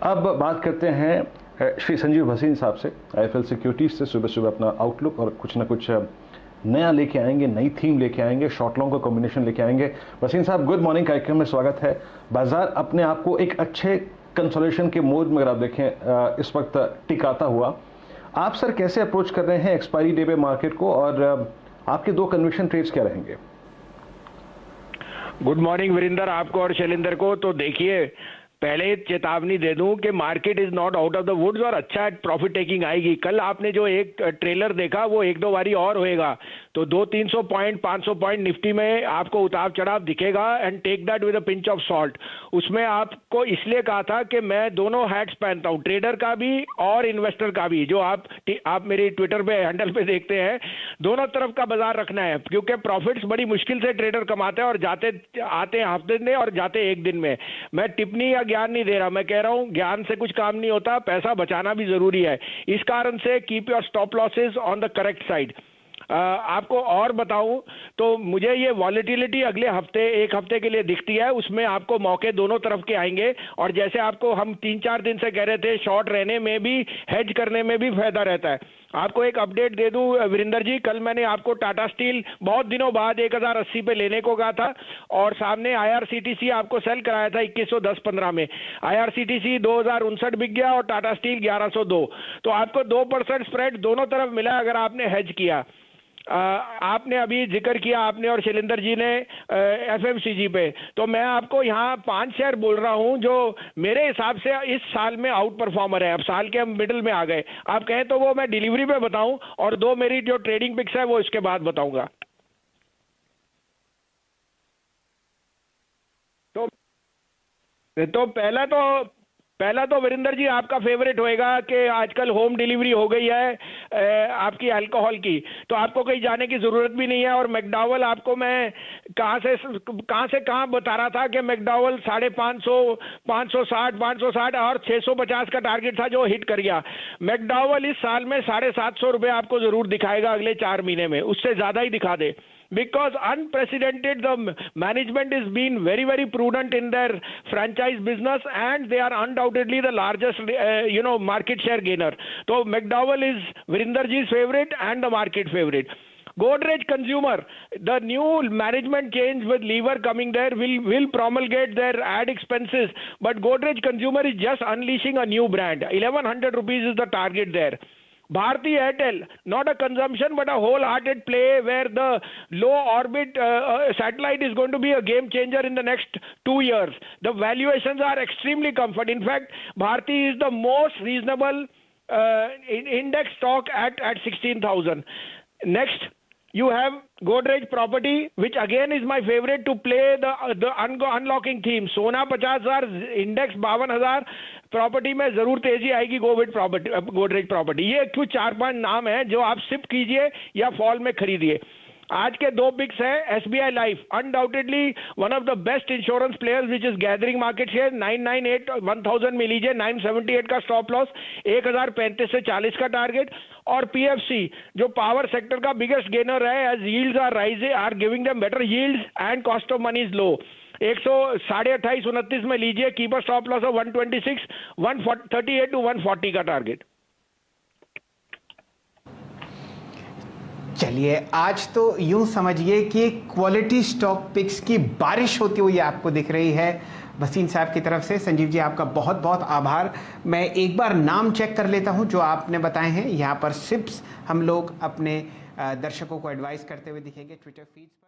अब बात करते हैं श्री संजीव भसीन साहब से, आईएफएल सिक्योरिटीज से। सुबह सुबह अपना आउटलुक और कुछ ना कुछ नया लेके आएंगे, नई थीम लेके आएंगे, शॉर्ट लॉन्ग का कॉम्बिनेशन लेके आएंगे। भसीन साहब, गुड मॉर्निंग, कार्यक्रम में स्वागत है। बाजार अपने आप को एक अच्छे कंसोलेशन के मोड में अगर आप देखें इस वक्त टिकाता हुआ, आप सर कैसे अप्रोच कर रहे हैं एक्सपायरी डे पे मार्केट को, और आपके दो कन्विक्शन ट्रेड्स क्या रहेंगे? गुड मॉर्निंग वीरेंद्र, आपको और शैलेंद्र को। तो देखिए, पहले चेतावनी दे दूं कि market is not out of the woods और अच्छा प्रॉफिट टेकिंग आएगी। कल आपने जो एक ट्रेलर देखा वो एक दो बारी और होएगा, तो 200-300 पॉइंट 500 पॉइंट निफ्टी में आपको उतार चढ़ाव दिखेगा। And take that with a pinch of salt. उसमें आपको इसलिए कहा था कि मैं दोनों हैट्स पहनता हूं, ट्रेडर का भी और इन्वेस्टर का भी। जो आप मेरी ट्विटर पे हैंडल पे देखते हैं, दोनों तरफ का बाजार रखना है, क्योंकि प्रॉफिट्स बड़ी मुश्किल से ट्रेडर कमाते हैं और जाते आते हैं हफ्ते में और जाते एक दिन में। मैं टिप्पणी या ज्ञान नहीं दे रहा, मैं कह रहा हूं ज्ञान से कुछ काम नहीं होता, पैसा बचाना भी जरूरी है। इस कारण से keep your stop losses on the correct side. आपको और बताऊं तो मुझे ये वॉलेटिलिटी अगले हफ्ते, एक हफ्ते के लिए दिखती है, उसमें आपको मौके दोनों तरफ के आएंगे। और जैसे आपको हम 3-4 दिन से कह रहे थे, शॉर्ट रहने में भी, हेज करने में भी फायदा रहता है। आपको एक अपडेट दे दूं वीरेंद्र जी, कल मैंने आपको टाटा स्टील बहुत दिनों बाद 1080 पे लेने को कहा था, और सामने आईआरसीटीसी आपको सेल कराया था 2110-15 में। आईआरसीटीसी 2059 बिक गया और टाटा स्टील 1102। तो आपको 2% स्प्रेड दोनों तरफ मिला अगर आपने हेज किया। आपने अभी जिक्र किया, आपने और शैलेंद्र जी ने एफएमसीजी पे, तो मैं आपको यहाँ 5 शेयर बोल रहा हूँ जो मेरे हिसाब से इस साल में आउट परफॉर्मर है। अब साल के हम मिडिल में आ गए, आप कहें तो वो मैं डिलीवरी पे बताऊं, और 2 मेरी जो ट्रेडिंग पिक्स है वो इसके बाद बताऊंगा। तो पहला तो वीरेंद्र जी आपका फेवरेट होएगा कि आजकल होम डिलीवरी हो गई है आपकी अल्कोहल की, तो आपको कहीं जाने की जरूरत भी नहीं है। और मैकडॉवल आपको मैं कहां से कहां बता रहा था कि मैकडॉवल 550, 560, 560 और 650 का टारगेट था जो हिट कर गया। मैकडॉवल इस साल में 750 रुपए आपको जरूर दिखाएगा अगले 4 महीने में, उससे ज्यादा ही दिखा दे। Because unprecedented, the management is being very, very prudent in their franchise business, and they are undoubtedly the largest, market share gainer. So McDowell is Virender ji's favorite and the market favorite. Godrej Consumer, the new management change with Lever coming there will promulgate their ad expenses, but Godrej Consumer is just unleashing a new brand. 1100 rupees is the target there. Bharti Airtel, not a consumption but a wholehearted play where the low orbit satellite is going to be a game changer in the next 2 years. The valuations are extremely comfort. In fact, Bharti is the most reasonable index stock at 16,000. Next, you have Godrej Property, which again is my favorite to play the unlocking theme. सोना 50,000, index 52,000, property में जरूर तेजी आएगी। Godrej property, ये कुछ 4-5 नाम है जो आप सिप कीजिए या फॉल में खरीदिए। आज के 2 बिग्स है SBI life, undoubtedly one of the best insurance players which is gathering market share. 998 1000 में लीजिए, 978 का स्टॉप लॉस, 1035 से 40 का टारगेट। और पीएफसी जो पावर सेक्टर का बिगेस्ट गेनर है, as yields are rising, are giving them better yields and cost of money is low. 128.29 में लीजिए, keep a stop loss of 126, 138 to 140 का टारगेट। चलिए, आज तो यूं समझिए कि क्वालिटी स्टॉक पिक्स की बारिश होती हुई आपको दिख रही है भसीन साहब की तरफ से। संजीव जी, आपका बहुत बहुत आभार। मैं एक बार नाम चेक कर लेता हूं जो आपने बताए हैं। यहाँ पर सिप्स हम लोग अपने दर्शकों को एडवाइस करते हुए दिखेंगे ट्विटर फीड पर।